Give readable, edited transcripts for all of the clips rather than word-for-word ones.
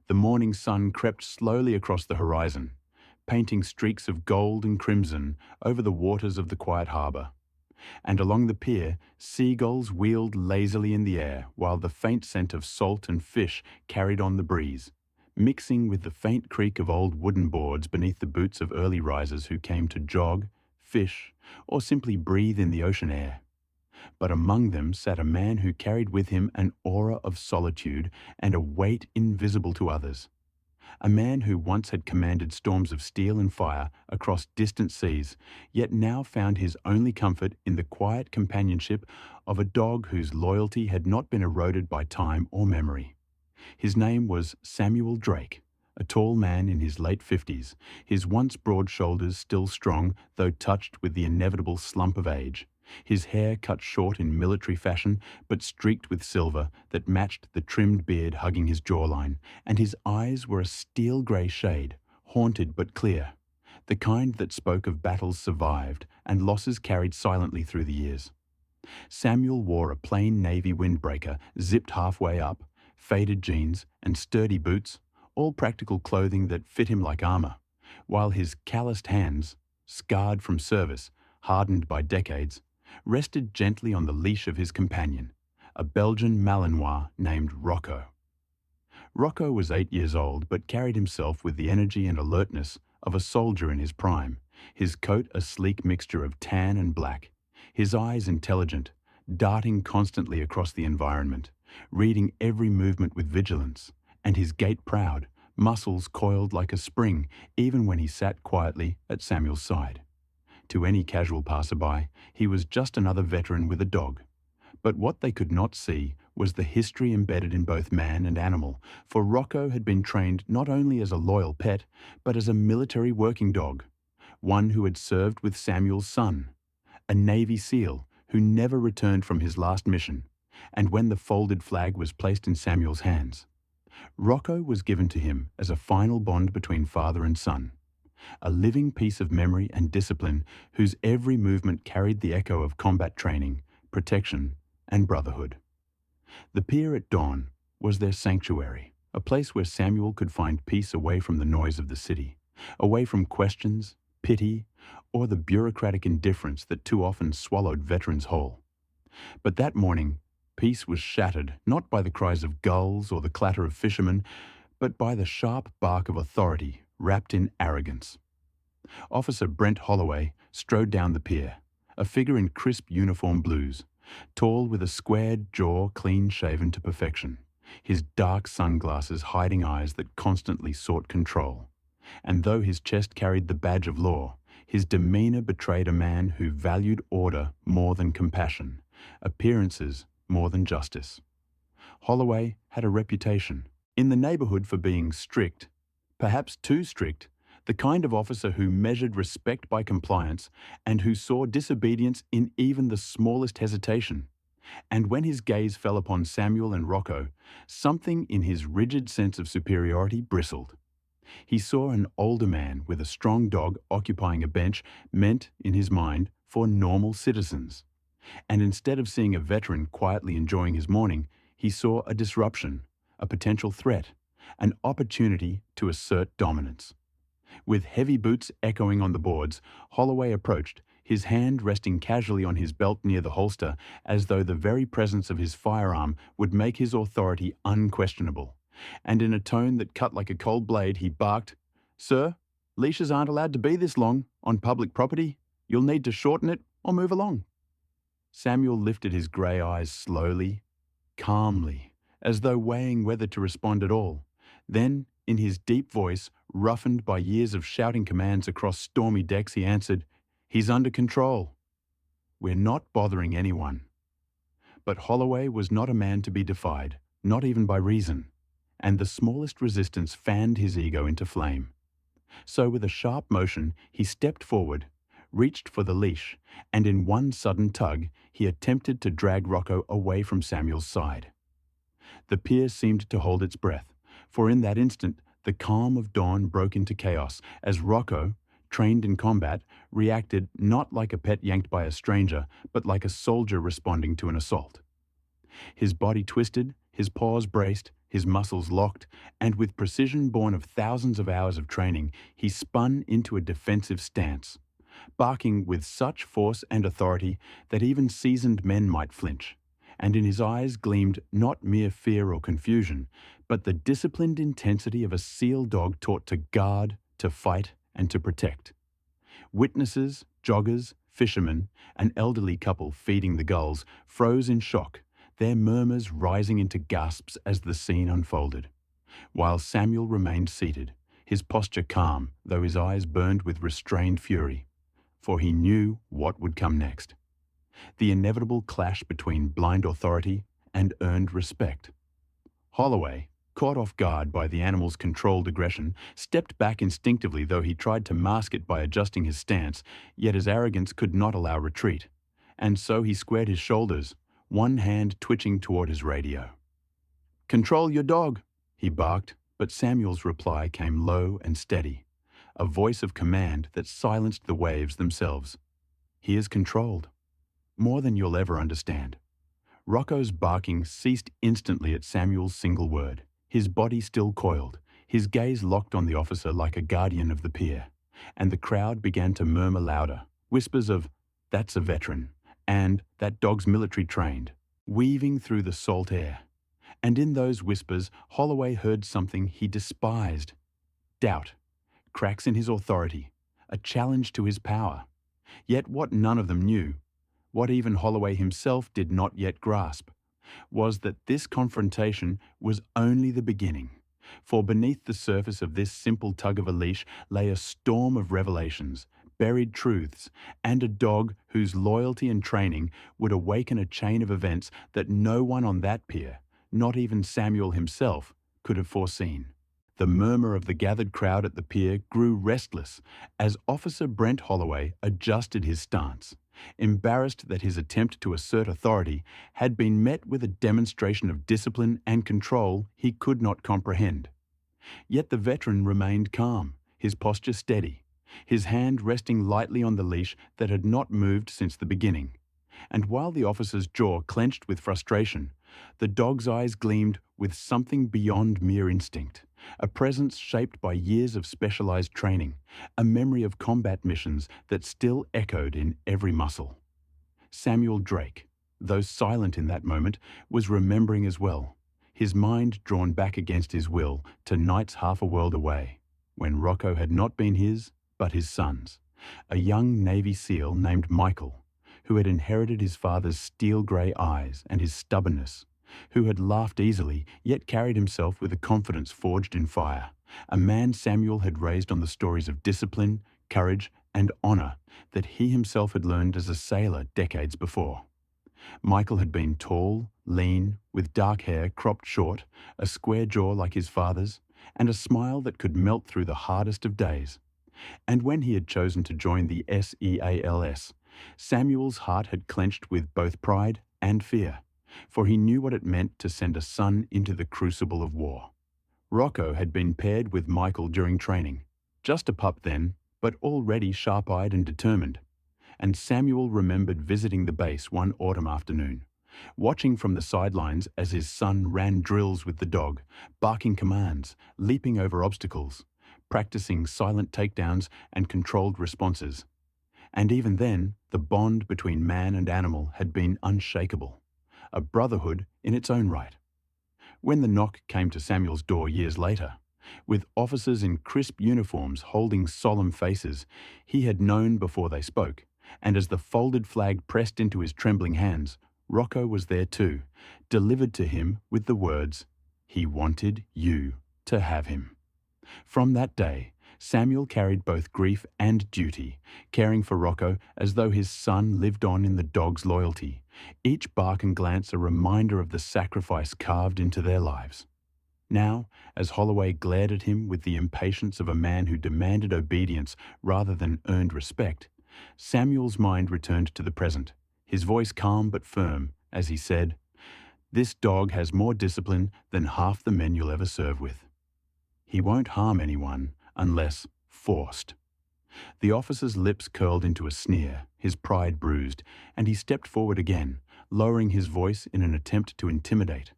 The morning sun crept slowly across the horizon, painting streaks of gold and crimson over the waters of the quiet harbour. And along the pier, seagulls wheeled lazily in the air while the faint scent of salt and fish carried on the breeze, mixing with the faint creak of old wooden boards beneath the boots of early risers who came to jog, fish, or simply breathe in the ocean air. But among them sat a man who carried with him an aura of solitude and a weight invisible to others. A man who once had commanded storms of steel and fire across distant seas, yet now found his only comfort in the quiet companionship of a dog whose loyalty had not been eroded by time or memory. His name was Samuel Drake, a tall man in his late 50s, his once broad shoulders still strong though touched with the inevitable slump of age. His hair cut short in military fashion, but streaked with silver that matched the trimmed beard hugging his jawline, and his eyes were a steel-grey shade, haunted but clear, the kind that spoke of battles survived and losses carried silently through the years. Samuel wore a plain navy windbreaker zipped halfway up, faded jeans, and sturdy boots, all practical clothing that fit him like armor, while his calloused hands, scarred from service, hardened by decades, rested gently on the leash of his companion, a Belgian Malinois named Rocco. Rocco was 8 years old, but carried himself with the energy and alertness of a soldier in his prime, his coat a sleek mixture of tan and black, his eyes intelligent, darting constantly across the environment, reading every movement with vigilance, and his gait proud, muscles coiled like a spring, even when he sat quietly at Samuel's side. To any casual passerby, he was just another veteran with a dog. But what they could not see was the history embedded in both man and animal, for Rocco had been trained not only as a loyal pet, but as a military working dog, one who had served with Samuel's son, a Navy SEAL who never returned from his last mission, and when the folded flag was placed in Samuel's hands, Rocco was given to him as a final bond between father and son, a living piece of memory and discipline whose every movement carried the echo of combat training, protection, and brotherhood. The pier at dawn was their sanctuary, a place where Samuel could find peace away from the noise of the city, away from questions, pity, or the bureaucratic indifference that too often swallowed veterans whole. But that morning, peace was shattered not by the cries of gulls or the clatter of fishermen, but by the sharp bark of authority wrapped in arrogance. Officer Brent Holloway strode down the pier, a figure in crisp uniform blues, tall with a squared jaw clean-shaven to perfection, his dark sunglasses hiding eyes that constantly sought control. And though his chest carried the badge of law, his demeanor betrayed a man who valued order more than compassion, appearances more than justice. Holloway had a reputation in the neighborhood for being strict, perhaps too strict, the kind of officer who measured respect by compliance and who saw disobedience in even the smallest hesitation. And when his gaze fell upon Samuel and Rocco, something in his rigid sense of superiority bristled. He saw an older man with a strong dog occupying a bench meant, in his mind, for normal citizens. And instead of seeing a veteran quietly enjoying his morning, he saw a disruption, a potential threat, an opportunity to assert dominance. With heavy boots echoing on the boards, Holloway approached, his hand resting casually on his belt near the holster, as though the very presence of his firearm would make his authority unquestionable. And in a tone that cut like a cold blade, he barked, "Sir, leashes aren't allowed to be this long on public property. You'll need to shorten it or move along." Samuel lifted his grey eyes slowly, calmly, as though weighing whether to respond at all. Then, in his deep voice, roughened by years of shouting commands across stormy decks, he answered, "He's under control. We're not bothering anyone." But Holloway was not a man to be defied, not even by reason, and the smallest resistance fanned his ego into flame. So with a sharp motion, he stepped forward, reached for the leash, and in one sudden tug, he attempted to drag Rocco away from Samuel's side. The pier seemed to hold its breath, for in that instant, the calm of dawn broke into chaos as Rocco, trained in combat, reacted not like a pet yanked by a stranger, but like a soldier responding to an assault. His body twisted, his paws braced, his muscles locked, and with precision born of thousands of hours of training, he spun into a defensive stance, barking with such force and authority that even seasoned men might flinch, and in his eyes gleamed not mere fear or confusion, but the disciplined intensity of a seal dog taught to guard, to fight, and to protect. Witnesses, joggers, fishermen, an elderly couple feeding the gulls, froze in shock, their murmurs rising into gasps as the scene unfolded, while Samuel remained seated, his posture calm, though his eyes burned with restrained fury, for he knew what would come next. The inevitable clash between blind authority and earned respect. Holloway, caught off guard by the animal's controlled aggression, stepped back instinctively, though he tried to mask it by adjusting his stance, yet his arrogance could not allow retreat. And so he squared his shoulders, one hand twitching toward his radio. "Control your dog," he barked, but Samuel's reply came low and steady, a voice of command that silenced the waves themselves. "He is controlled. More than you'll ever understand." Rocco's barking ceased instantly at Samuel's single word, his body still coiled, his gaze locked on the officer like a guardian of the pier, and the crowd began to murmur louder, whispers of, "That's a veteran," and "That dog's military trained," weaving through the salt air. And in those whispers, Holloway heard something he despised: doubt, cracks in his authority, a challenge to his power. Yet what none of them knew, what even Holloway himself did not yet grasp, was that this confrontation was only the beginning. For beneath the surface of this simple tug of a leash lay a storm of revelations, buried truths, and a dog whose loyalty and training would awaken a chain of events that no one on that pier, not even Samuel himself, could have foreseen. The murmur of the gathered crowd at the pier grew restless as Officer Brent Holloway adjusted his stance, embarrassed that his attempt to assert authority had been met with a demonstration of discipline and control he could not comprehend. Yet the veteran remained calm, his posture steady, his hand resting lightly on the leash that had not moved since the beginning. And while the officer's jaw clenched with frustration, the dog's eyes gleamed with something beyond mere instinct, a presence shaped by years of specialized training, a memory of combat missions that still echoed in every muscle. Samuel Drake, though silent in that moment, was remembering as well, his mind drawn back against his will to nights half a world away, when Rocco had not been his, but his son's, a young Navy SEAL named Michael, who had inherited his father's steel-grey eyes and his stubbornness, who had laughed easily, yet carried himself with a confidence forged in fire, a man Samuel had raised on the stories of discipline, courage, and honor that he himself had learned as a sailor decades before. Michael had been tall, lean, with dark hair cropped short, a square jaw like his father's, and a smile that could melt through the hardest of days. And when he had chosen to join the SEALS, Samuel's heart had clenched with both pride and fear, for he knew what it meant to send a son into the crucible of war. Rocco had been paired with Michael during training, just a pup then, but already sharp-eyed and determined. And Samuel remembered visiting the base one autumn afternoon, watching from the sidelines as his son ran drills with the dog, barking commands, leaping over obstacles, practicing silent takedowns and controlled responses. And even then, the bond between man and animal had been unshakable, a brotherhood in its own right. When the knock came to Samuel's door years later, with officers in crisp uniforms holding solemn faces, he had known before they spoke, and as the folded flag pressed into his trembling hands, Rocco was there too, delivered to him with the words, "He wanted you to have him." From that day, Samuel carried both grief and duty, caring for Rocco as though his son lived on in the dog's loyalty, each bark and glance a reminder of the sacrifice carved into their lives. Now, as Holloway glared at him with the impatience of a man who demanded obedience rather than earned respect, Samuel's mind returned to the present, his voice calm but firm, as he said, "This dog has more discipline than half the men you'll ever serve with. He won't harm anyone unless forced." The officer's lips curled into a sneer, his pride bruised, and he stepped forward again, lowering his voice in an attempt to intimidate.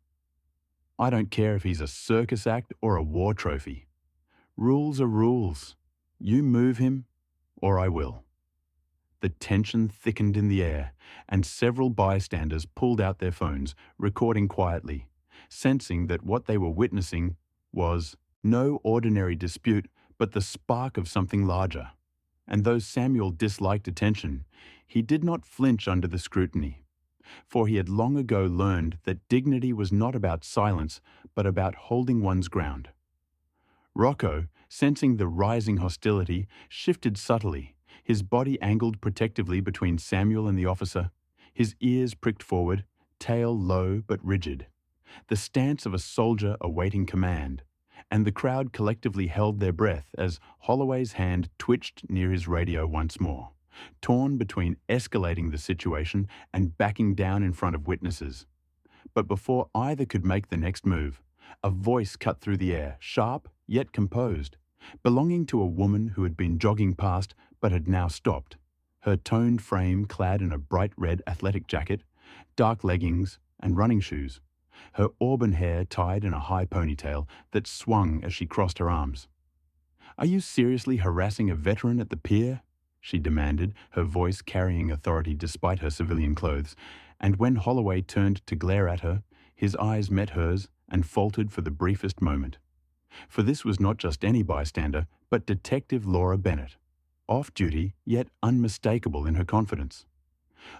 I don't care if he's a circus act or a war trophy. Rules are rules. You move him, or I will." The tension thickened in the air, and several bystanders pulled out their phones, recording quietly, sensing that what they were witnessing was no ordinary dispute, but the spark of something larger. And though Samuel disliked attention, he did not flinch under the scrutiny, for he had long ago learned that dignity was not about silence, but about holding one's ground. Rocco, sensing the rising hostility, shifted subtly, his body angled protectively between Samuel and the officer, his ears pricked forward, tail low but rigid, the stance of a soldier awaiting command, and the crowd collectively held their breath as Holloway's hand twitched near his radio once more, torn between escalating the situation and backing down in front of witnesses. But before either could make the next move, a voice cut through the air, sharp yet composed, belonging to a woman who had been jogging past but had now stopped, her toned frame clad in a bright red athletic jacket, dark leggings, and running shoes, her auburn hair tied in a high ponytail that swung as she crossed her arms. "Are you seriously harassing a veteran at the pier?" she demanded, her voice carrying authority despite her civilian clothes, and when Holloway turned to glare at her, his eyes met hers and faltered for the briefest moment. For this was not just any bystander, but Detective Laura Bennett, off-duty yet unmistakable in her confidence.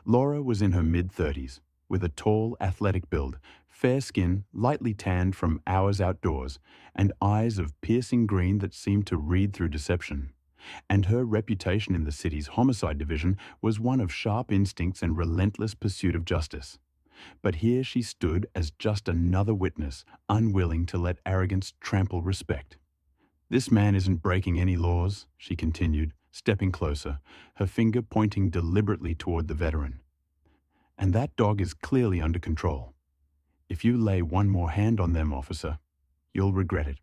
Laura was in her mid-30s, with a tall, athletic build, fair skin lightly tanned from hours outdoors, and eyes of piercing green that seemed to read through deception. And her reputation in the city's homicide division was one of sharp instincts and relentless pursuit of justice. But here she stood as just another witness, unwilling to let arrogance trample respect. "This man isn't breaking any laws," she continued, stepping closer, her finger pointing deliberately toward the veteran. "And that dog is clearly under control. If you lay one more hand on them, officer, you'll regret it."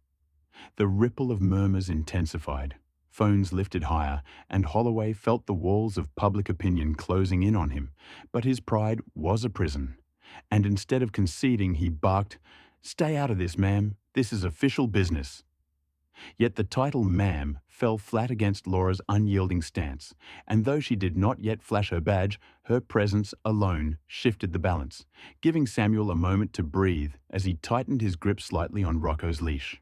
The ripple of murmurs intensified, phones lifted higher, and Holloway felt the walls of public opinion closing in on him, but his pride was a prison. And instead of conceding, he barked, "Stay out of this, ma'am. This is official business." Yet the title ma'am fell flat against Laura's unyielding stance, and though she did not yet flash her badge, her presence alone shifted the balance, giving Samuel a moment to breathe as he tightened his grip slightly on Rocco's leash.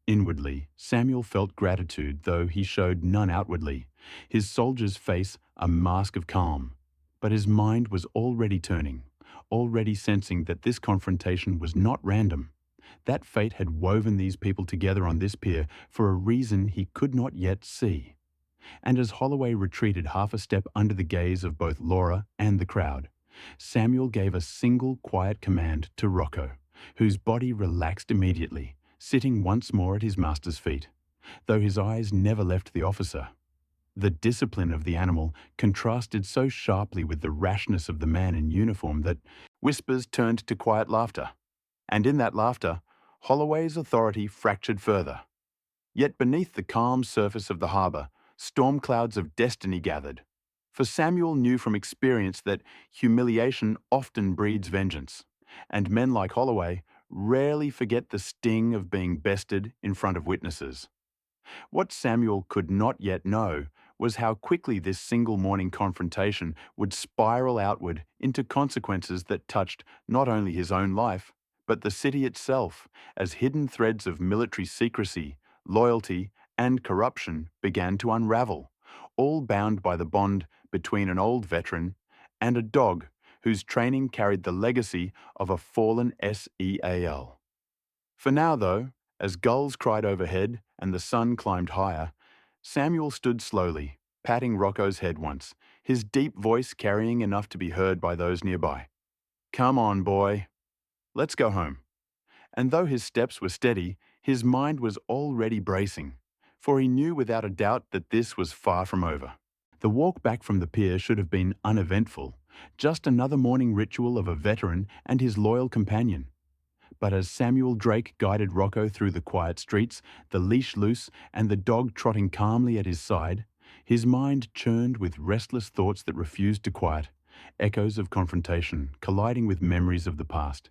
Inwardly, Samuel felt gratitude, though he showed none outwardly, his soldier's face a mask of calm. But his mind was already turning, already sensing that this confrontation was not random, that fate had woven these people together on this pier for a reason he could not yet see. And as Holloway retreated half a step under the gaze of both Laura and the crowd, Samuel gave a single quiet command to Rocco, whose body relaxed immediately, sitting once more at his master's feet, though his eyes never left the officer. The discipline of the animal contrasted so sharply with the rashness of the man in uniform that whispers turned to quiet laughter. And in that laughter, Holloway's authority fractured further. Yet beneath the calm surface of the harbour, storm clouds of destiny gathered. For Samuel knew from experience that humiliation often breeds vengeance, and men like Holloway rarely forget the sting of being bested in front of witnesses. What Samuel could not yet know was how quickly this single morning confrontation would spiral outward into consequences that touched not only his own life, but the city itself, as hidden threads of military secrecy, loyalty, and corruption began to unravel, all bound by the bond between an old veteran and a dog whose training carried the legacy of a fallen SEAL. For now, though, as gulls cried overhead and the sun climbed higher, Samuel stood slowly, patting Rocco's head once, his deep voice carrying enough to be heard by those nearby. "Come on, boy. Let's go home." And though his steps were steady, his mind was already bracing, for he knew without a doubt that this was far from over. The walk back from the pier should have been uneventful, just another morning ritual of a veteran and his loyal companion. But as Samuel Drake guided Rocco through the quiet streets, the leash loose and the dog trotting calmly at his side, his mind churned with restless thoughts that refused to quiet, echoes of confrontation colliding with memories of the past.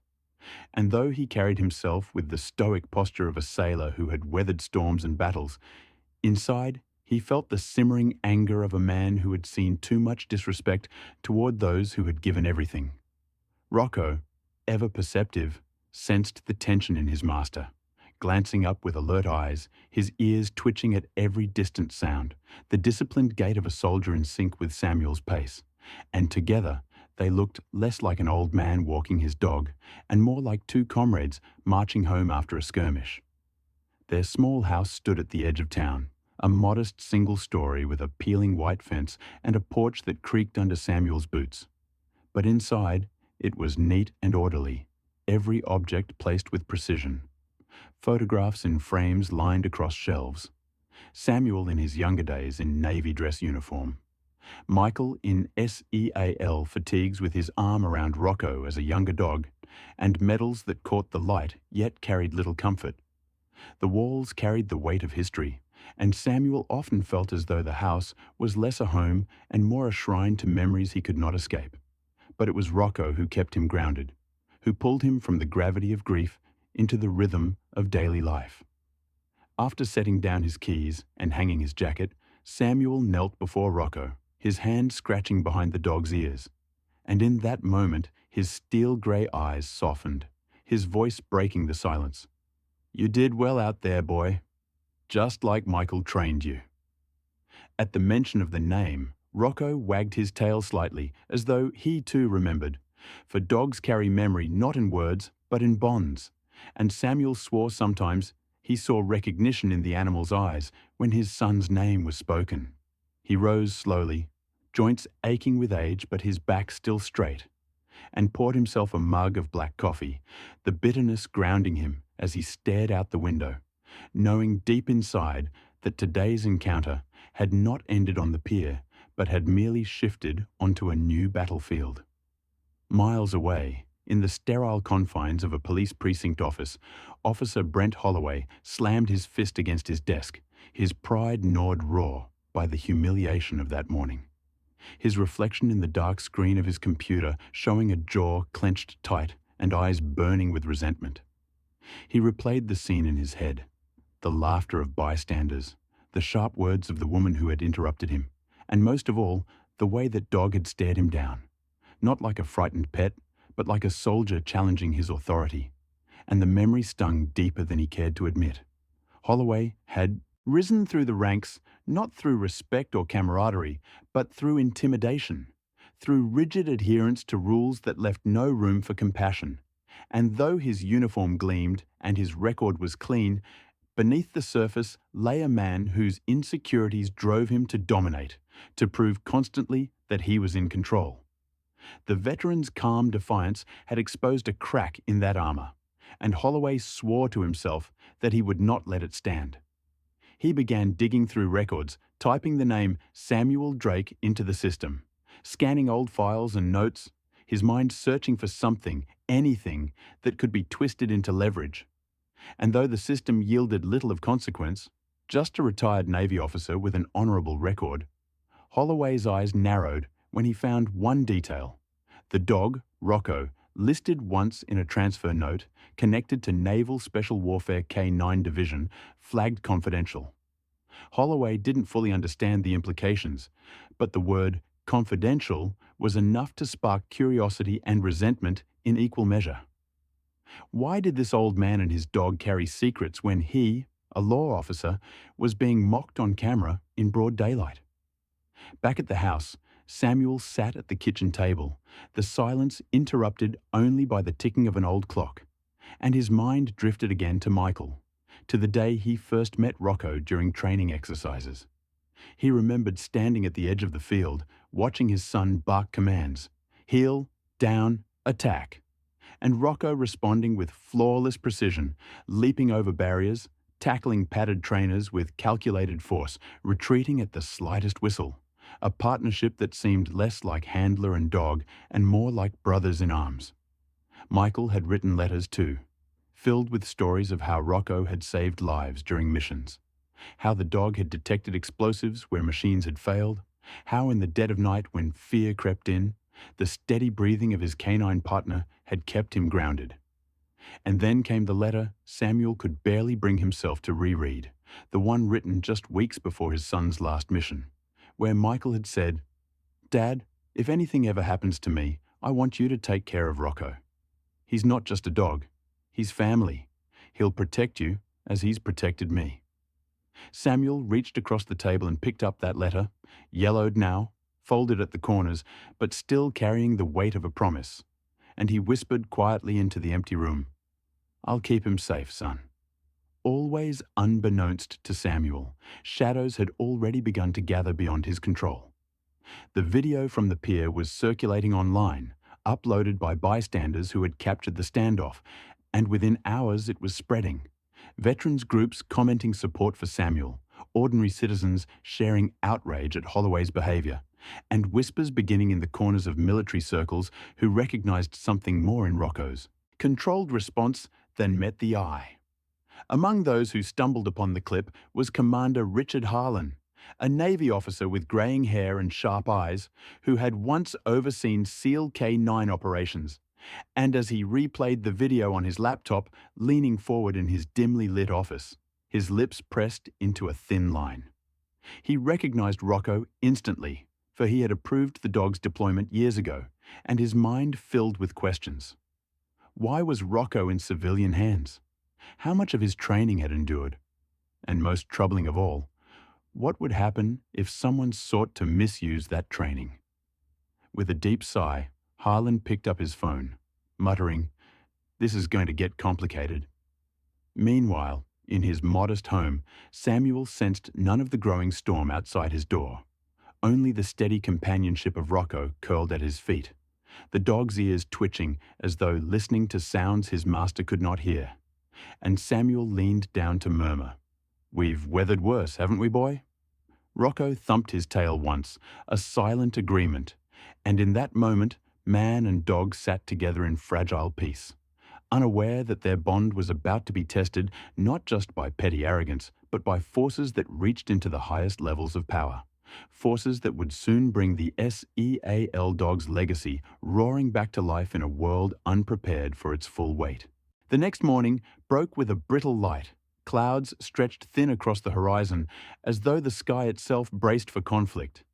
And though he carried himself with the stoic posture of a sailor who had weathered storms and battles, inside he felt the simmering anger of a man who had seen too much disrespect toward those who had given everything. Rocco, ever perceptive, sensed the tension in his master. Glancing up with alert eyes, his ears twitching at every distant sound, the disciplined gait of a soldier in sync with Samuel's pace. And together, they looked less like an old man walking his dog, and more like two comrades marching home after a skirmish. Their small house stood at the edge of town, a modest single story with a peeling white fence and a porch that creaked under Samuel's boots. But inside, it was neat and orderly, every object placed with precision. Photographs in frames lined across shelves. Samuel in his younger days in navy dress uniform. Michael in SEAL fatigues with his arm around Rocco as a younger dog, and medals that caught the light yet carried little comfort. The walls carried the weight of history, and Samuel often felt as though the house was less a home and more a shrine to memories he could not escape. But it was Rocco who kept him grounded, who pulled him from the gravity of grief into the rhythm of daily life. After setting down his keys and hanging his jacket, Samuel knelt before Rocco, his hand scratching behind the dog's ears. And in that moment, his steel-grey eyes softened, his voice breaking the silence. "You did well out there, boy. Just like Michael trained you." At the mention of the name, Rocco wagged his tail slightly, as though he too remembered. For dogs carry memory not in words, but in bonds. And Samuel swore sometimes he saw recognition in the animal's eyes when his son's name was spoken. He rose slowly, joints aching with age but his back still straight, and poured himself a mug of black coffee, the bitterness grounding him as he stared out the window, knowing deep inside that today's encounter had not ended on the pier, but had merely shifted onto a new battlefield. Miles away, in the sterile confines of a police precinct office, Officer Brent Holloway slammed his fist against his desk, his pride gnawed raw by the humiliation of that morning. His reflection in the dark screen of his computer showing a jaw clenched tight and eyes burning with resentment. He replayed the scene in his head, the laughter of bystanders, the sharp words of the woman who had interrupted him, and most of all, the way that dog had stared him down, not like a frightened pet, but like a soldier challenging his authority. And the memory stung deeper than he cared to admit. Holloway had risen through the ranks, not through respect or camaraderie, but through intimidation, through rigid adherence to rules that left no room for compassion. And though his uniform gleamed and his record was clean, beneath the surface lay a man whose insecurities drove him to dominate, to prove constantly that he was in control. The veteran's calm defiance had exposed a crack in that armor, and Holloway swore to himself that he would not let it stand. He began digging through records, typing the name Samuel Drake into the system, scanning old files and notes, his mind searching for something, anything, that could be twisted into leverage. And though the system yielded little of consequence, just a retired Navy officer with an honorable record, Holloway's eyes narrowed when he found one detail: the dog, Rocco, listed once in a transfer note, connected to Naval Special Warfare K9 Division, flagged confidential. Holloway didn't fully understand the implications, but the word confidential was enough to spark curiosity and resentment in equal measure. Why did this old man and his dog carry secrets when he, a law officer, was being mocked on camera in broad daylight? Back at the house, Samuel sat at the kitchen table, the silence interrupted only by the ticking of an old clock, and his mind drifted again to Michael, to the day he first met Rocco during training exercises. He remembered standing at the edge of the field, watching his son bark commands: heel, down, attack, and Rocco responding with flawless precision, leaping over barriers, tackling padded trainers with calculated force, retreating at the slightest whistle. A partnership that seemed less like handler and dog and more like brothers in arms. Michael had written letters too, filled with stories of how Rocco had saved lives during missions, how the dog had detected explosives where machines had failed, how in the dead of night when fear crept in, the steady breathing of his canine partner had kept him grounded. And then came the letter Samuel could barely bring himself to reread, the one written just weeks before his son's last mission, where Michael had said, "Dad, if anything ever happens to me, I want you to take care of Rocco. He's not just a dog, he's family. He'll protect you as he's protected me." Samuel reached across the table and picked up that letter, yellowed now, folded at the corners, but still carrying the weight of a promise, and he whispered quietly into the empty room, "I'll keep him safe, son." Always unbeknownst to Samuel, shadows had already begun to gather beyond his control. The video from the pier was circulating online, uploaded by bystanders who had captured the standoff, and within hours it was spreading. Veterans groups commenting support for Samuel, ordinary citizens sharing outrage at Holloway's behaviour, and whispers beginning in the corners of military circles who recognised something more in Rocco's controlled response than met the eye. Among those who stumbled upon the clip was Commander Richard Harlan, a Navy officer with greying hair and sharp eyes who had once overseen SEAL K-9 operations, and as he replayed the video on his laptop, leaning forward in his dimly lit office, his lips pressed into a thin line. He recognized Rocco instantly, for he had approved the dog's deployment years ago, and his mind filled with questions. Why was Rocco in civilian hands? How much of his training had endured? And most troubling of all, what would happen if someone sought to misuse that training? With a deep sigh, Harlan picked up his phone, muttering, "This is going to get complicated." Meanwhile, in his modest home, Samuel sensed none of the growing storm outside his door. Only the steady companionship of Rocco curled at his feet, the dog's ears twitching as though listening to sounds his master could not hear. And Samuel leaned down to murmur, "We've weathered worse, haven't we, boy?" Rocco thumped his tail once, a silent agreement, and in that moment, man and dog sat together in fragile peace, unaware that their bond was about to be tested not just by petty arrogance, but by forces that reached into the highest levels of power, forces that would soon bring the SEAL dog's legacy roaring back to life in a world unprepared for its full weight. The next morning broke with a brittle light. Clouds stretched thin across the horizon, as though the sky itself braced for conflict.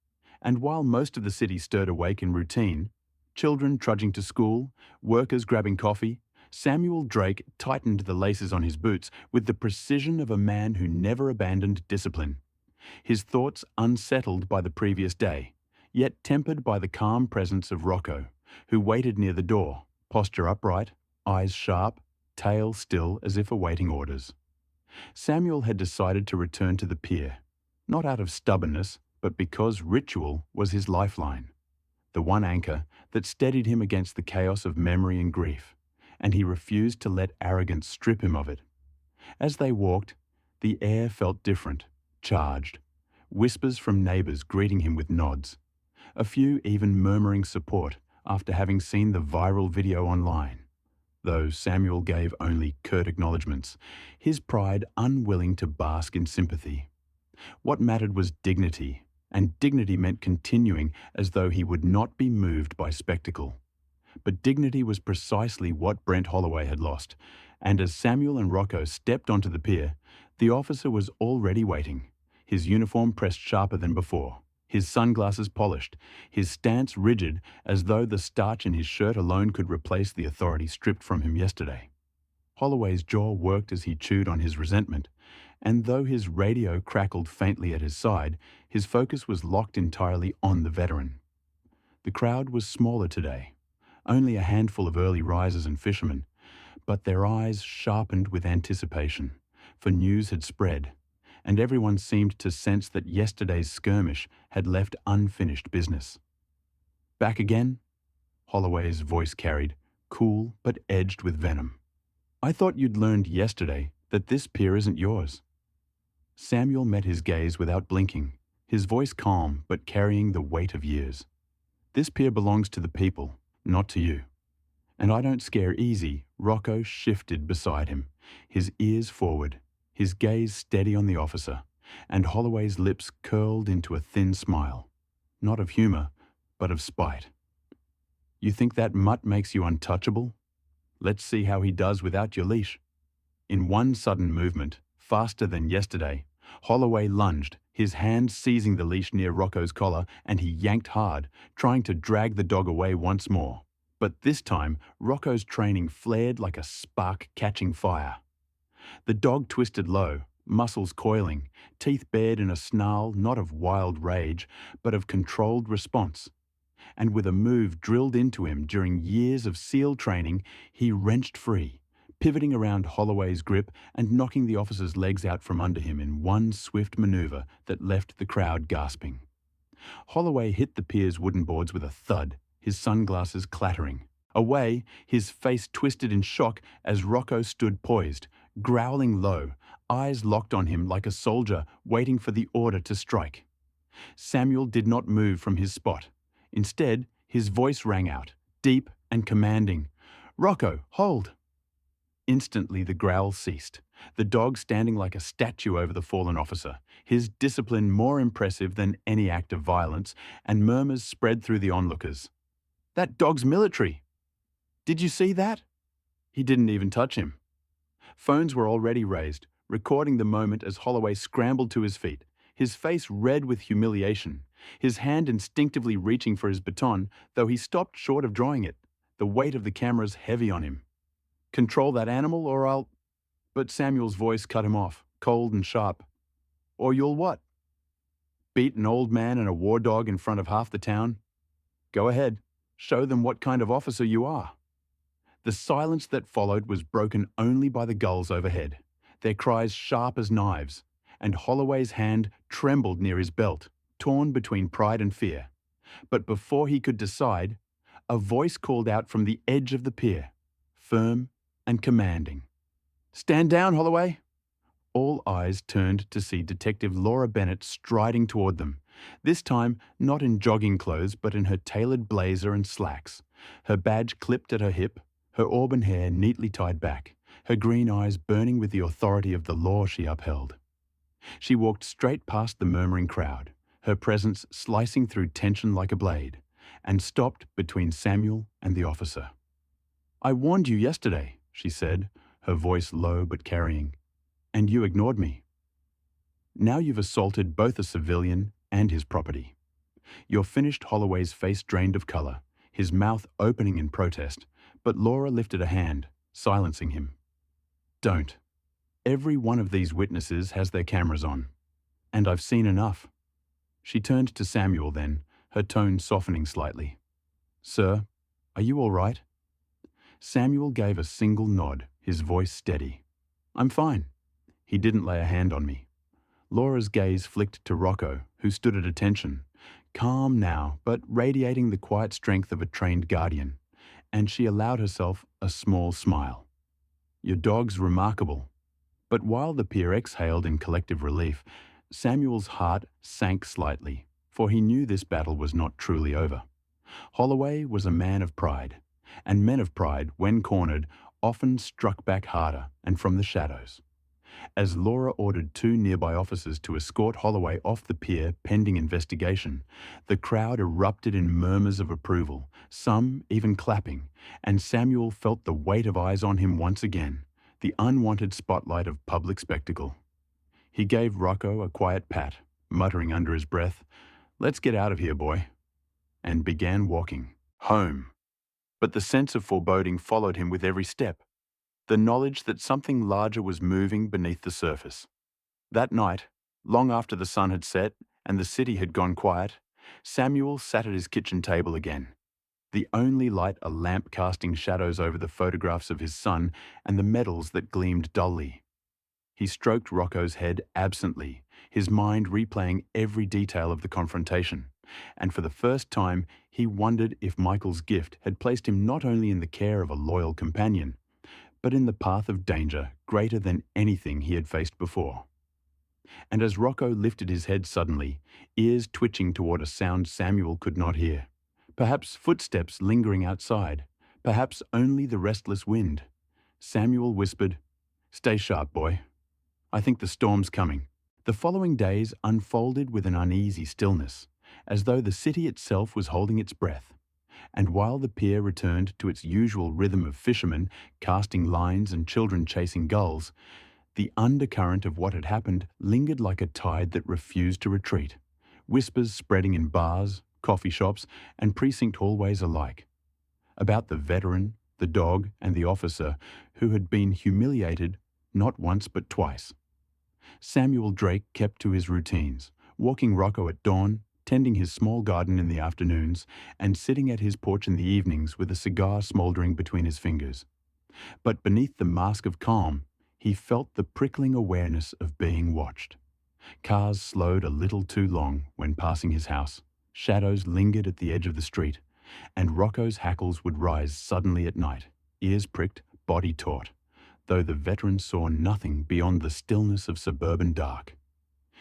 And while most of the city stirred awake in routine, children trudging to school, workers grabbing coffee, Samuel Drake tightened the laces on his boots with the precision of a man who never abandoned discipline. His thoughts unsettled by the previous day, yet tempered by the calm presence of Rocco, who waited near the door, posture upright, eyes sharp, tail still as if awaiting orders. Samuel had decided to return to the pier, not out of stubbornness, but because ritual was his lifeline, the one anchor that steadied him against the chaos of memory and grief, and he refused to let arrogance strip him of it. As they walked, the air felt different, charged, whispers from neighbors greeting him with nods, a few even murmuring support after having seen the viral video online. Though Samuel gave only curt acknowledgements, his pride unwilling to bask in sympathy. What mattered was dignity, and dignity meant continuing as though he would not be moved by spectacle. But dignity was precisely what Brent Holloway had lost, and as Samuel and Rocco stepped onto the pier, the officer was already waiting, his uniform pressed sharper than before, his sunglasses polished, his stance rigid as though the starch in his shirt alone could replace the authority stripped from him yesterday. Holloway's jaw worked as he chewed on his resentment, and though his radio crackled faintly at his side, his focus was locked entirely on the veteran. The crowd was smaller today, only a handful of early risers and fishermen, but their eyes sharpened with anticipation, for news had spread, and everyone seemed to sense that yesterday's skirmish had left unfinished business. "Back again?" Holloway's voice carried, cool but edged with venom. "I thought you'd learned yesterday that this pier isn't yours." Samuel met his gaze without blinking, his voice calm but carrying the weight of years. "This pier belongs to the people, not to you. And I don't scare easy." Rocco shifted beside him, his ears forward, his gaze steady on the officer, and Holloway's lips curled into a thin smile, not of humor, but of spite. "You think that mutt makes you untouchable? Let's see how he does without your leash." In one sudden movement, faster than yesterday, Holloway lunged, his hand seizing the leash near Rocco's collar, and he yanked hard, trying to drag the dog away once more. But this time, Rocco's training flared like a spark catching fire. The dog twisted low, muscles coiling, teeth bared in a snarl not of wild rage, but of controlled response. And with a move drilled into him during years of SEAL training, he wrenched free, pivoting around Holloway's grip and knocking the officer's legs out from under him in one swift maneuver that left the crowd gasping. Holloway hit the pier's wooden boards with a thud, his sunglasses clattering. Away, his face twisted in shock as Rocco stood poised, growling low, eyes locked on him like a soldier waiting for the order to strike. Samuel did not move from his spot. Instead, his voice rang out, deep and commanding. "Rocco, hold!" Instantly the growl ceased, the dog standing like a statue over the fallen officer, his discipline more impressive than any act of violence, and murmurs spread through the onlookers. "That dog's military! Did you see that?" He didn't even touch him. Phones were already raised, recording the moment as Holloway scrambled to his feet, his face red with humiliation, his hand instinctively reaching for his baton, though he stopped short of drawing it, the weight of the cameras heavy on him. "Control that animal or I'll—" But Samuel's voice cut him off, cold and sharp. "Or you'll what? Beat an old man and a war dog in front of half the town? Go ahead, show them what kind of officer you are." The silence that followed was broken only by the gulls overhead, their cries sharp as knives, and Holloway's hand trembled near his belt, torn between pride and fear. But before he could decide, a voice called out from the edge of the pier, firm and commanding. "Stand down, Holloway!" All eyes turned to see Detective Laura Bennett striding toward them, this time not in jogging clothes but in her tailored blazer and slacks, her badge clipped at her hip, her auburn hair neatly tied back, her green eyes burning with the authority of the law she upheld. She walked straight past the murmuring crowd, her presence slicing through tension like a blade, and stopped between Samuel and the officer. "I warned you yesterday," she said, her voice low but carrying, "and you ignored me. Now you've assaulted both a civilian and his property." Your finished Holloway's face drained of color, his mouth opening in protest, but Laura lifted a hand, silencing him. "Don't. Every one of these witnesses has their cameras on, and I've seen enough." She turned to Samuel then, her tone softening slightly. "Sir, are you all right?" Samuel gave a single nod, his voice steady. "I'm fine." He didn't lay a hand on me. Laura's gaze flicked to Rocco, who stood at attention, calm now, but radiating the quiet strength of a trained guardian, and she allowed herself a small smile. "Your dog's remarkable." But while the peer exhaled in collective relief, Samuel's heart sank slightly, for he knew this battle was not truly over. Holloway was a man of pride, and men of pride, when cornered, often struck back harder and from the shadows. As Laura ordered 2 nearby officers to escort Holloway off the pier pending investigation, the crowd erupted in murmurs of approval, some even clapping, and Samuel felt the weight of eyes on him once again, the unwanted spotlight of public spectacle. He gave Rocco a quiet pat, muttering under his breath, "Let's get out of here, boy," and began walking home. But the sense of foreboding followed him with every step, the knowledge that something larger was moving beneath the surface. That night, long after the sun had set and the city had gone quiet, Samuel sat at his kitchen table again, the only light a lamp casting shadows over the photographs of his son and the medals that gleamed dully. He stroked Rocco's head absently, his mind replaying every detail of the confrontation, and for the first time he wondered if Michael's gift had placed him not only in the care of a loyal companion, but in the path of danger greater than anything he had faced before. And as Rocco lifted his head suddenly, ears twitching toward a sound Samuel could not hear, perhaps footsteps lingering outside, perhaps only the restless wind, Samuel whispered, "Stay sharp, boy. I think the storm's coming." The following days unfolded with an uneasy stillness, as though the city itself was holding its breath. And while the pier returned to its usual rhythm of fishermen casting lines and children chasing gulls, the undercurrent of what had happened lingered like a tide that refused to retreat, whispers spreading in bars, coffee shops, and precinct hallways alike, about the veteran, the dog, and the officer who had been humiliated not once but twice. Samuel Drake kept to his routines, walking Rocco at dawn, tending his small garden in the afternoons, and sitting at his porch in the evenings with a cigar smouldering between his fingers. But beneath the mask of calm, he felt the prickling awareness of being watched. Cars slowed a little too long when passing his house, shadows lingered at the edge of the street, and Rocco's hackles would rise suddenly at night, ears pricked, body taut, though the veteran saw nothing beyond the stillness of suburban dark.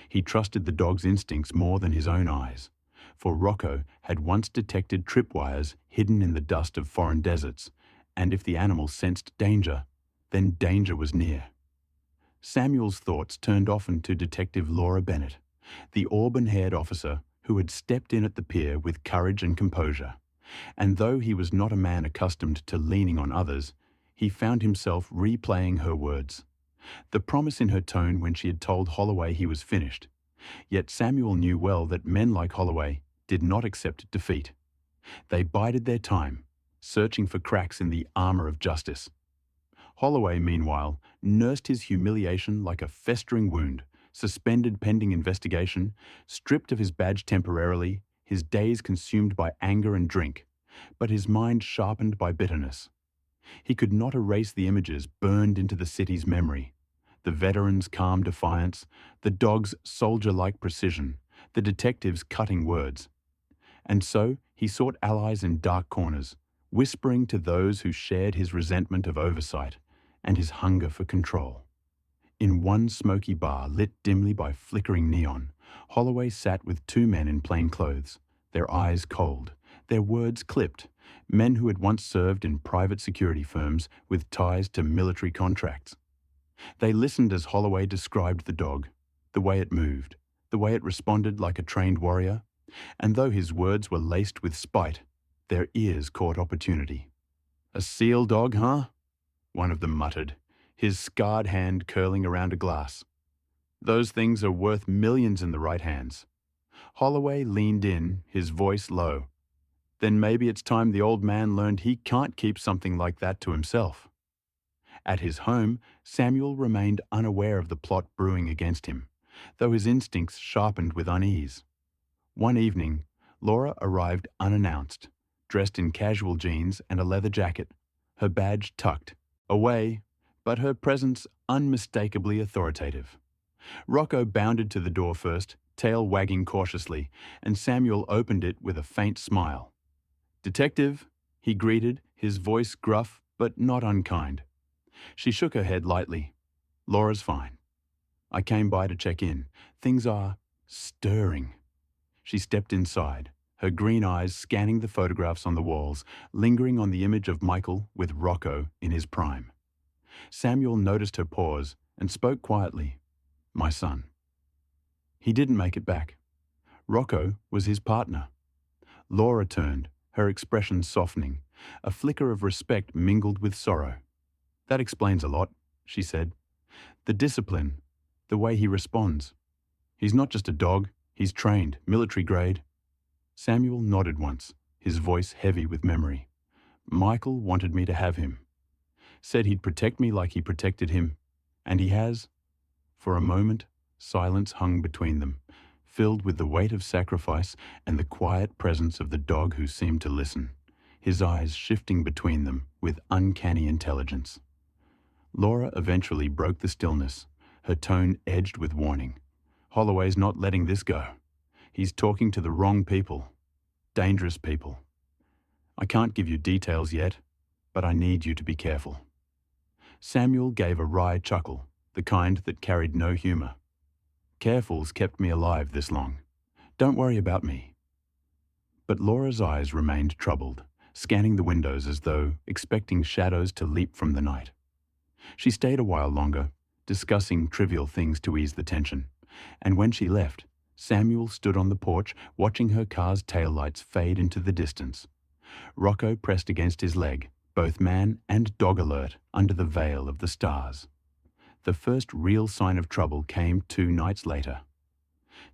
He trusted the dog's instincts more than his own eyes, for Rocco had once detected tripwires hidden in the dust of foreign deserts, and if the animal sensed danger, then danger was near. Samuel's thoughts turned often to Detective Laura Bennett, the auburn-haired officer who had stepped in at the pier with courage and composure. And though he was not a man accustomed to leaning on others, he found himself replaying her words, the promise in her tone when she had told Holloway he was finished. Yet Samuel knew well that men like Holloway did not accept defeat. They bided their time, searching for cracks in the armor of justice. Holloway, meanwhile, nursed his humiliation like a festering wound, suspended pending investigation, stripped of his badge temporarily, his days consumed by anger and drink, but his mind sharpened by bitterness. He could not erase the images burned into the city's memory. The veteran's calm defiance, the dog's soldier-like precision, the detective's cutting words. And so he sought allies in dark corners, whispering to those who shared his resentment of oversight and his hunger for control. In one smoky bar lit dimly by flickering neon, Holloway sat with two men in plain clothes, their eyes cold, their words clipped, men who had once served in private security firms with ties to military contracts. They listened as Holloway described the dog, the way it moved, the way it responded like a trained warrior, and though his words were laced with spite, their ears caught opportunity. "A seal dog, huh?" one of them muttered, his scarred hand curling around a glass. "Those things are worth millions in the right hands." Holloway leaned in, his voice low. "Then maybe it's time the old man learned he can't keep something like that to himself." At his home, Samuel remained unaware of the plot brewing against him, though his instincts sharpened with unease. One evening, Laura arrived unannounced, dressed in casual jeans and a leather jacket, her badge tucked, away, but her presence unmistakably authoritative. Rocco bounded to the door first, tail wagging cautiously, and Samuel opened it with a faint smile. "Detective," he greeted, his voice gruff but not unkind. She shook her head lightly. "Laura's fine. I came by to check in. Things are stirring." She stepped inside, her green eyes scanning the photographs on the walls, lingering on the image of Michael with Rocco in his prime. Samuel noticed her pause and spoke quietly. "My son." He didn't make it back. Rocco was his partner. Laura turned, her expression softening, a flicker of respect mingled with sorrow. "That explains a lot," she said. "The discipline, the way he responds. He's not just a dog, he's trained, military grade." Samuel nodded once, his voice heavy with memory. "Michael wanted me to have him. Said he'd protect me like he protected him. And he has." For a moment, silence hung between them, filled with the weight of sacrifice and the quiet presence of the dog who seemed to listen, his eyes shifting between them with uncanny intelligence. Laura eventually broke the stillness, her tone edged with warning. "Holloway's not letting this go. He's talking to the wrong people. Dangerous people. I can't give you details yet, but I need you to be careful." Samuel gave a wry chuckle, the kind that carried no humor. "Careful's kept me alive this long. Don't worry about me." But Laura's eyes remained troubled, scanning the windows as though expecting shadows to leap from the night. She stayed a while longer, discussing trivial things to ease the tension, and when she left, Samuel stood on the porch watching her car's taillights fade into the distance. Rocco pressed against his leg, both man and dog alert under the veil of the stars. The first real sign of trouble came 2 nights later.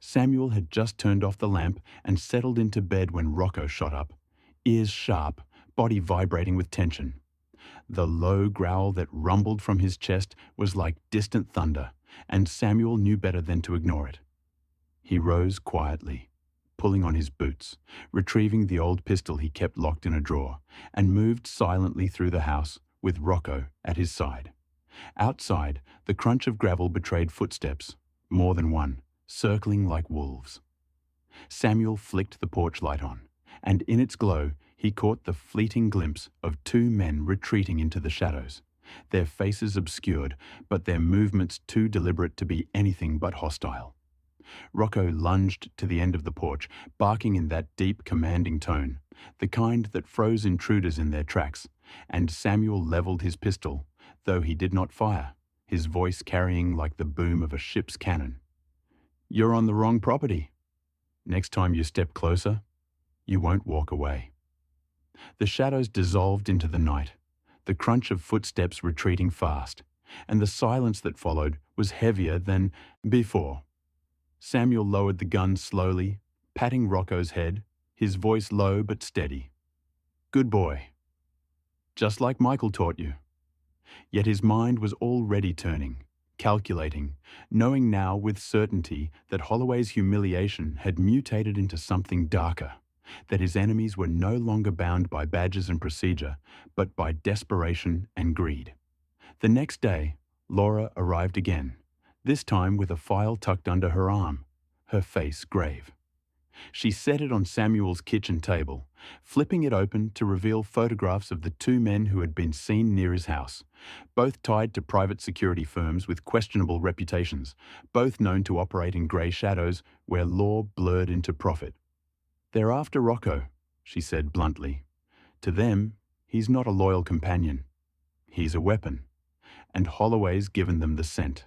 Samuel had just turned off the lamp and settled into bed when Rocco shot up, ears sharp, body vibrating with tension. The low growl that rumbled from his chest was like distant thunder, and Samuel knew better than to ignore it. He rose quietly, pulling on his boots, retrieving the old pistol he kept locked in a drawer, and moved silently through the house with Rocco at his side. Outside, the crunch of gravel betrayed footsteps, more than one, circling like wolves. Samuel flicked the porch light on, and in its glow he caught the fleeting glimpse of 2 men retreating into the shadows, their faces obscured, but their movements too deliberate to be anything but hostile. Rocco lunged to the end of the porch, barking in that deep, commanding tone, the kind that froze intruders in their tracks, and Samuel leveled his pistol, though he did not fire, his voice carrying like the boom of a ship's cannon. "You're on the wrong property. Next time you step closer, you won't walk away." The shadows dissolved into the night, the crunch of footsteps retreating fast, and the silence that followed was heavier than before. Samuel lowered the gun slowly, patting Rocco's head, his voice low but steady. "Good boy. Just like Michael taught you." Yet his mind was already turning, calculating, knowing now with certainty that Holloway's humiliation had mutated into something darker, that his enemies were no longer bound by badges and procedure, but by desperation and greed. The next day, Laura arrived again, this time with a file tucked under her arm, her face grave. She set it on Samuel's kitchen table, flipping it open to reveal photographs of the 2 men who had been seen near his house, both tied to private security firms with questionable reputations, both known to operate in grey shadows where law blurred into profit. "They're after Rocco," she said bluntly. "To them, he's not a loyal companion. He's a weapon, and Holloway's given them the scent."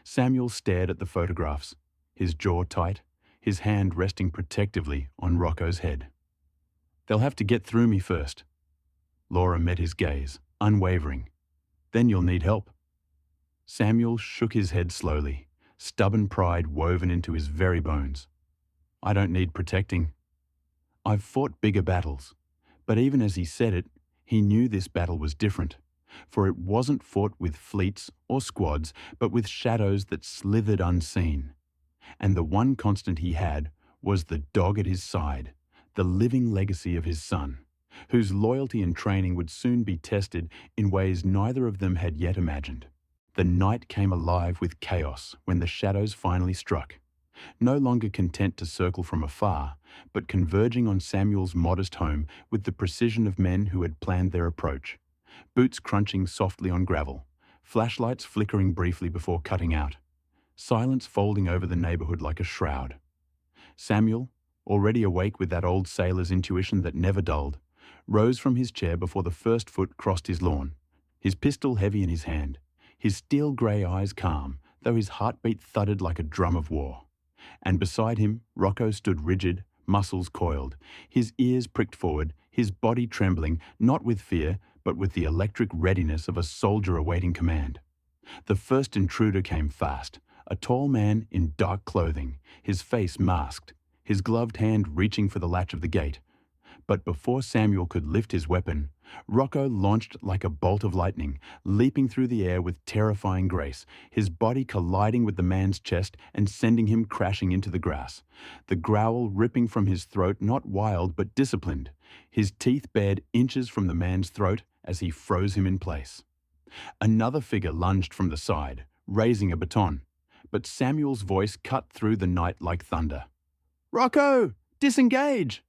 Samuel stared at the photographs, his jaw tight, his hand resting protectively on Rocco's head. "They'll have to get through me first." Laura met his gaze, unwavering. "Then you'll need help." Samuel shook his head slowly, stubborn pride woven into his very bones. "I don't need protecting. I've fought bigger battles." But even as he said it, he knew this battle was different, for it wasn't fought with fleets or squads, but with shadows that slithered unseen. And the one constant he had was the dog at his side, the living legacy of his son, whose loyalty and training would soon be tested in ways neither of them had yet imagined. The night came alive with chaos when the shadows finally struck, no longer content to circle from afar, but converging on Samuel's modest home with the precision of men who had planned their approach, boots crunching softly on gravel, flashlights flickering briefly before cutting out, silence folding over the neighborhood like a shroud. Samuel, already awake with that old sailor's intuition that never dulled, rose from his chair before the first foot crossed his lawn, his pistol heavy in his hand, his steel grey eyes calm, though his heartbeat thudded like a drum of war. And beside him, Rocco stood rigid, muscles coiled, his ears pricked forward, his body trembling, not with fear, but with the electric readiness of a soldier awaiting command. The first intruder came fast, a tall man in dark clothing, his face masked, his gloved hand reaching for the latch of the gate. But before Samuel could lift his weapon, Rocco launched like a bolt of lightning, leaping through the air with terrifying grace, his body colliding with the man's chest and sending him crashing into the grass, the growl ripping from his throat not wild but disciplined, his teeth bared inches from the man's throat as he froze him in place. Another figure lunged from the side, raising a baton, but Samuel's voice cut through the night like thunder. "Rocco, disengage!"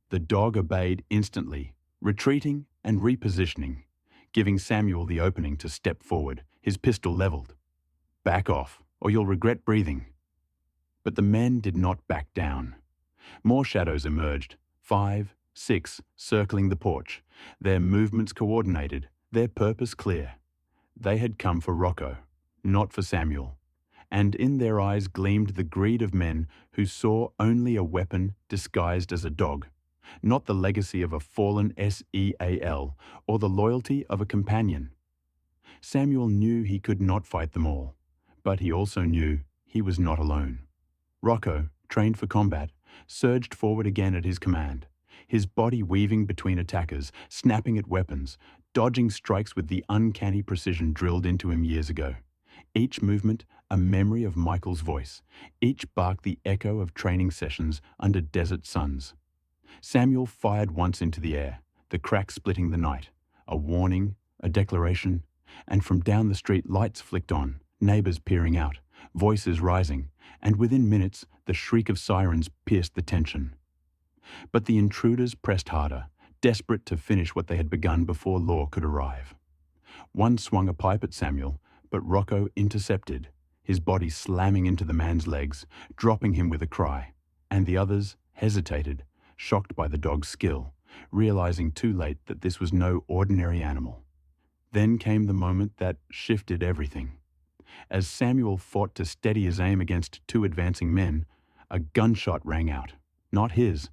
The dog obeyed instantly, retreating and repositioning, giving Samuel the opening to step forward, his pistol leveled. "Back off, or you'll regret breathing." But the men did not back down. More shadows emerged, 5, 6, circling the porch, their movements coordinated, their purpose clear. They had come for Rocco, not for Samuel, and in their eyes gleamed the greed of men who saw only a weapon disguised as a dog, not the legacy of a fallen SEAL or the loyalty of a companion. Samuel knew he could not fight them all, but he also knew he was not alone. Rocco, trained for combat, surged forward again at his command, his body weaving between attackers, snapping at weapons, dodging strikes with the uncanny precision drilled into him years ago. Each movement a memory of Michael's voice, each bark the echo of training sessions under desert suns. Samuel fired once into the air, the crack splitting the night, a warning, a declaration, and from down the street lights flicked on, neighbors peering out, voices rising, and within minutes the shriek of sirens pierced the tension. But the intruders pressed harder, desperate to finish what they had begun before law could arrive. One swung a pipe at Samuel, but Rocco intercepted, his body slamming into the man's legs, dropping him with a cry, and the others hesitated, shocked by the dog's skill, realizing too late that this was no ordinary animal. Then came the moment that shifted everything. As Samuel fought to steady his aim against two advancing men, a gunshot rang out, not his,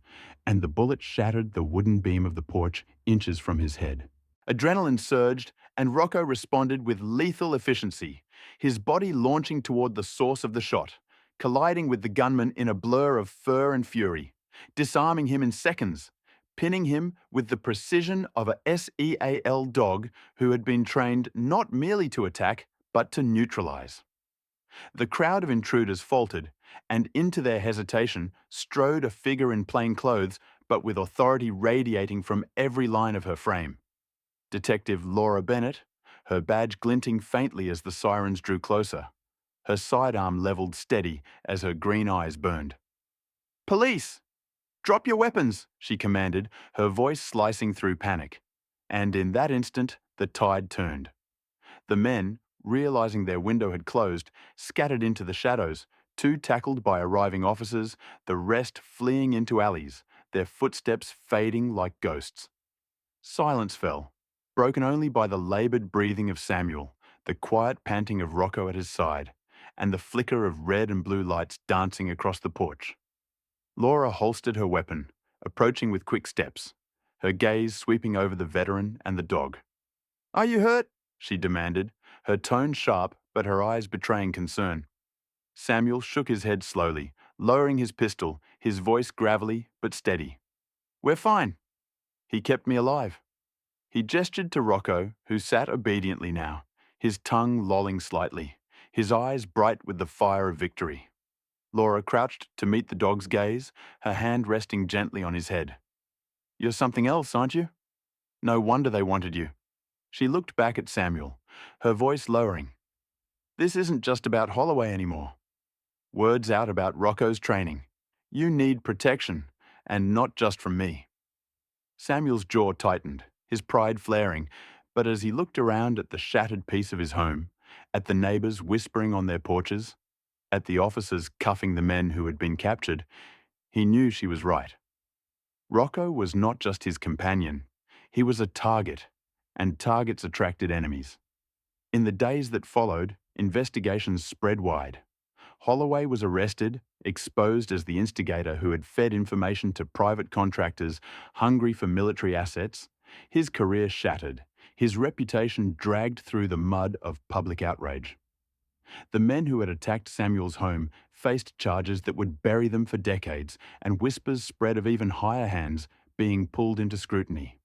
and the bullet shattered the wooden beam of the porch inches from his head. Adrenaline surged, and Rocco responded with lethal efficiency, his body launching toward the source of the shot, colliding with the gunman in a blur of fur and fury, disarming him in seconds, pinning him with the precision of a SEAL dog who had been trained not merely to attack, but to neutralize. The crowd of intruders faltered, and into their hesitation strode a figure in plain clothes, but with authority radiating from every line of her frame. Detective Laura Bennett, her badge glinting faintly as the sirens drew closer, her sidearm leveled steady as her green eyes burned. "Police! Drop your weapons!" she commanded, her voice slicing through panic. And in that instant, the tide turned. The men, realizing their window had closed, scattered into the shadows, two tackled by arriving officers, the rest fleeing into alleys, their footsteps fading like ghosts. Silence fell, broken only by the labored breathing of Samuel, the quiet panting of Rocco at his side, and the flicker of red and blue lights dancing across the porch. Laura holstered her weapon, approaching with quick steps, her gaze sweeping over the veteran and the dog. "Are you hurt?" she demanded, her tone sharp but her eyes betraying concern. Samuel shook his head slowly, lowering his pistol, his voice gravelly but steady. "We're fine. He kept me alive." He gestured to Rocco, who sat obediently now, his tongue lolling slightly, his eyes bright with the fire of victory. Laura crouched to meet the dog's gaze, her hand resting gently on his head. "You're something else, aren't you? No wonder they wanted you." She looked back at Samuel, her voice lowering. "This isn't just about Holloway anymore. Word's out about Rocco's training. You need protection, and not just from me." Samuel's jaw tightened, his pride flaring, but as he looked around at the shattered piece of his home, at the neighbors whispering on their porches, at the officers cuffing the men who had been captured, he knew she was right. Rocco was not just his companion, he was a target, and targets attracted enemies. In the days that followed, investigations spread wide. Holloway was arrested, exposed as the instigator who had fed information to private contractors hungry for military assets, his career shattered, his reputation dragged through the mud of public outrage. The men who had attacked Samuel's home faced charges that would bury them for decades, and whispers spread of even higher hands being pulled into scrutiny.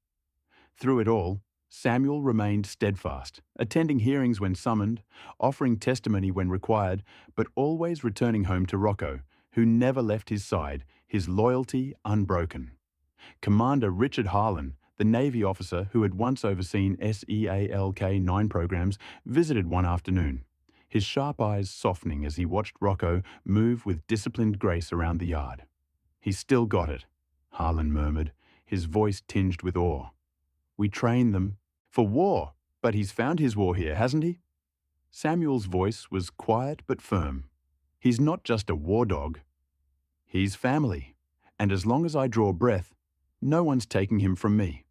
Through it all, Samuel remained steadfast, attending hearings when summoned, offering testimony when required, but always returning home to Rocco, who never left his side, his loyalty unbroken. Commander Richard Harlan, the Navy officer who had once overseen SEALK-9 programs, visited one afternoon, his sharp eyes softening as he watched Rocco move with disciplined grace around the yard. "He's still got it," Harlan murmured, his voice tinged with awe. "We train them for war, but he's found his war here, hasn't he?" Samuel's voice was quiet but firm. "He's not just a war dog. He's family, and as long as I draw breath, no one's taking him from me."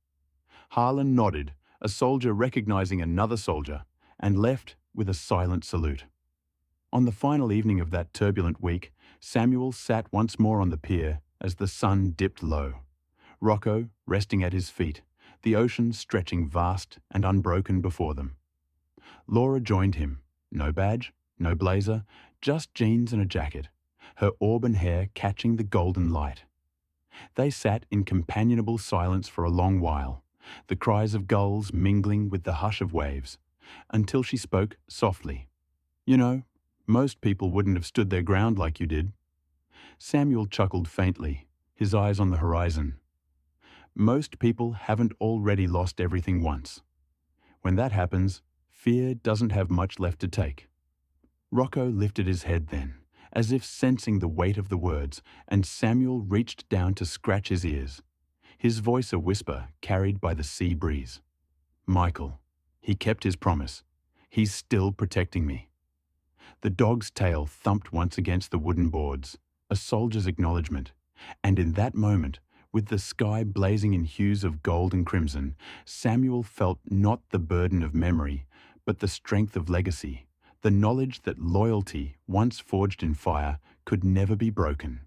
Harlan nodded, a soldier recognizing another soldier, and left with a silent salute. On the final evening of that turbulent week, Samuel sat once more on the pier as the sun dipped low. Rocco resting at his feet, the ocean stretching vast and unbroken before them. Laura joined him. No badge, no blazer, just jeans and a jacket, her auburn hair catching the golden light. They sat in companionable silence for a long while, the cries of gulls mingling with the hush of waves, until she spoke softly. "You know, most people wouldn't have stood their ground like you did." Samuel chuckled faintly, his eyes on the horizon. "Most people haven't already lost everything once. When that happens, fear doesn't have much left to take." Rocco lifted his head then, as if sensing the weight of the words, and Samuel reached down to scratch his ears, his voice a whisper carried by the sea breeze. "Michael, he kept his promise. He's still protecting me." The dog's tail thumped once against the wooden boards, a soldier's acknowledgement, and in that moment, with the sky blazing in hues of gold and crimson, Samuel felt not the burden of memory, but the strength of legacy, the knowledge that loyalty, once forged in fire, could never be broken.